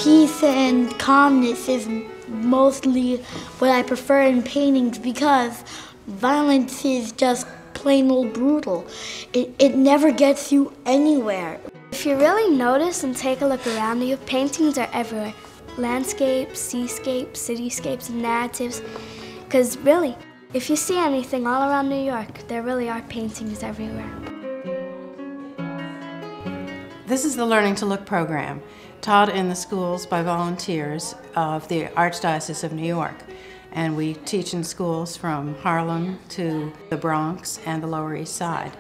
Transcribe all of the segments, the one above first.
peace and calmness is mostly what I prefer in paintings because violence is just plain old brutal. It never gets you anywhere. If you really notice and take a look around you, paintings are everywhere. Landscapes, seascapes, cityscapes, and narratives. Because really, if you see anything all around New York, there really are paintings everywhere. This is the Learning to Look program, taught in the schools by volunteers of the Archdiocese of New York. And we teach in schools from Harlem to the Bronx and the Lower East Side.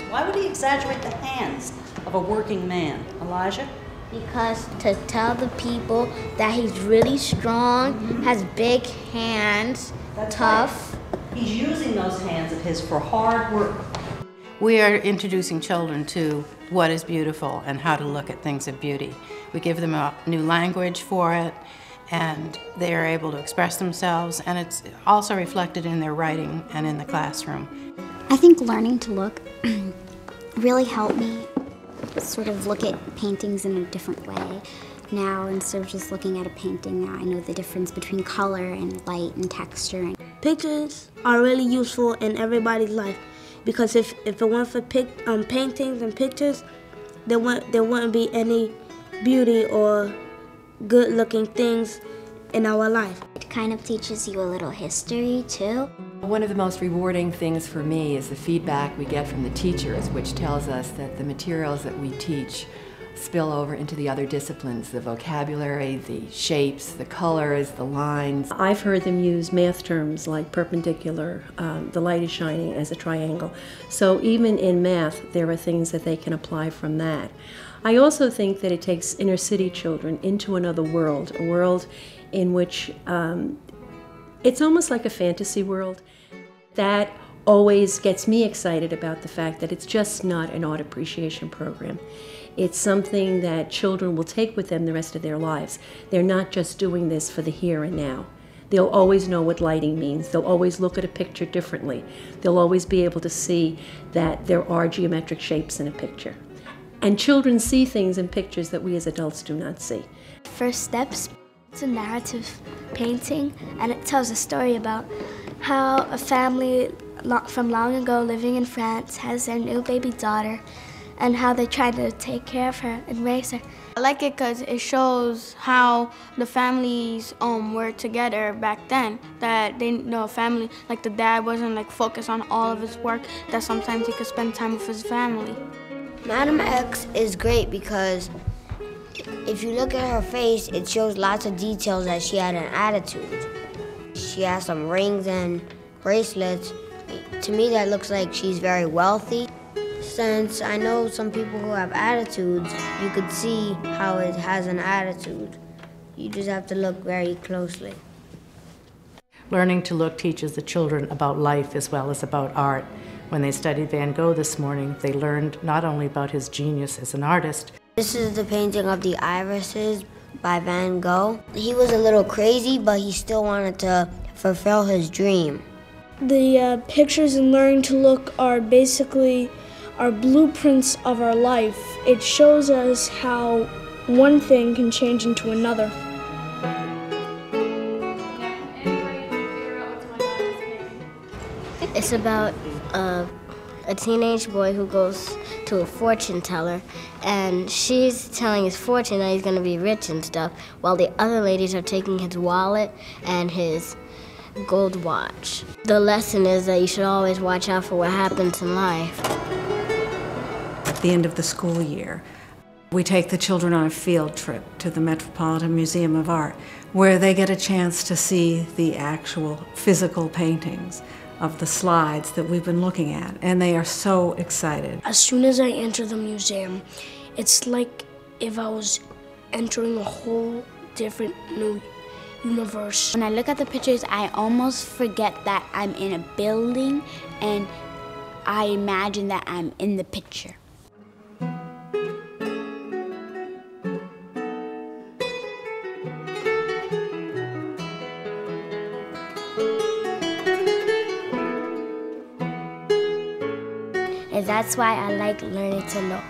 Why would he exaggerate the hands of a working man? Elijah? Because to tell the people that he's really strong, has big hands, That's tough. Right. He's using those hands of his for hard work. We are introducing children to what is beautiful and how to look at things of beauty. We give them a new language for it, and they are able to express themselves, and it's also reflected in their writing and in the classroom. I think learning to look really helped me sort of look at paintings in a different way. Now, instead of just looking at a painting, now I know the difference between color and light and texture. Pictures are really useful in everybody's life because if it weren't for paintings and pictures, there wouldn't be any beauty or good-looking things in our life. It kind of teaches you a little history, too. One of the most rewarding things for me is the feedback we get from the teachers, which tells us that the materials that we teach spill over into the other disciplines, the vocabulary, the shapes, the colors, the lines. I've heard them use math terms like perpendicular, the light is shining as a triangle. So even in math, there are things that they can apply from that. I also think that it takes inner city children into another world, a world in which it's almost like a fantasy world. That always gets me excited about the fact that it's just not an art appreciation program. It's something that children will take with them the rest of their lives. They're not just doing this for the here and now. They'll always know what lighting means. They'll always look at a picture differently. They'll always be able to see that there are geometric shapes in a picture. And children see things in pictures that we as adults do not see. First Steps, it's a narrative painting, and it tells a story about how a family from long ago living in France has their new baby daughter and how they try to take care of her and raise her. I like it because it shows how the families were together back then. That they know family, like the dad wasn't like focused on all of his work, that sometimes he could spend time with his family. Madam X is great because if you look at her face, it shows lots of details that she had an attitude. She has some rings and bracelets. To me, that looks like she's very wealthy. Since I know some people who have attitudes, you could see how it has an attitude. You just have to look very closely. Learning to Look teaches the children about life as well as about art. When they studied Van Gogh this morning, they learned not only about his genius as an artist. This is the painting of the irises by Van Gogh. He was a little crazy, but he still wanted to fulfill his dream. The pictures in Learning to Look are basically our blueprints of our life. It shows us how one thing can change into another. It's about a teenage boy who goes to a fortune teller, and she's telling his fortune that he's going to be rich and stuff, while the other ladies are taking his wallet and his gold watch. The lesson is that you should always watch out for what happens in life. At the end of the school year, we take the children on a field trip to the Metropolitan Museum of Art, where they get a chance to see the actual physical paintings of the slides that we've been looking at, and they are so excited. As soon as I enter the museum, it's like if I was entering a whole different new universe. When I look at the pictures, I almost forget that I'm in a building and I imagine that I'm in the picture. And that's why I like Learning to Look.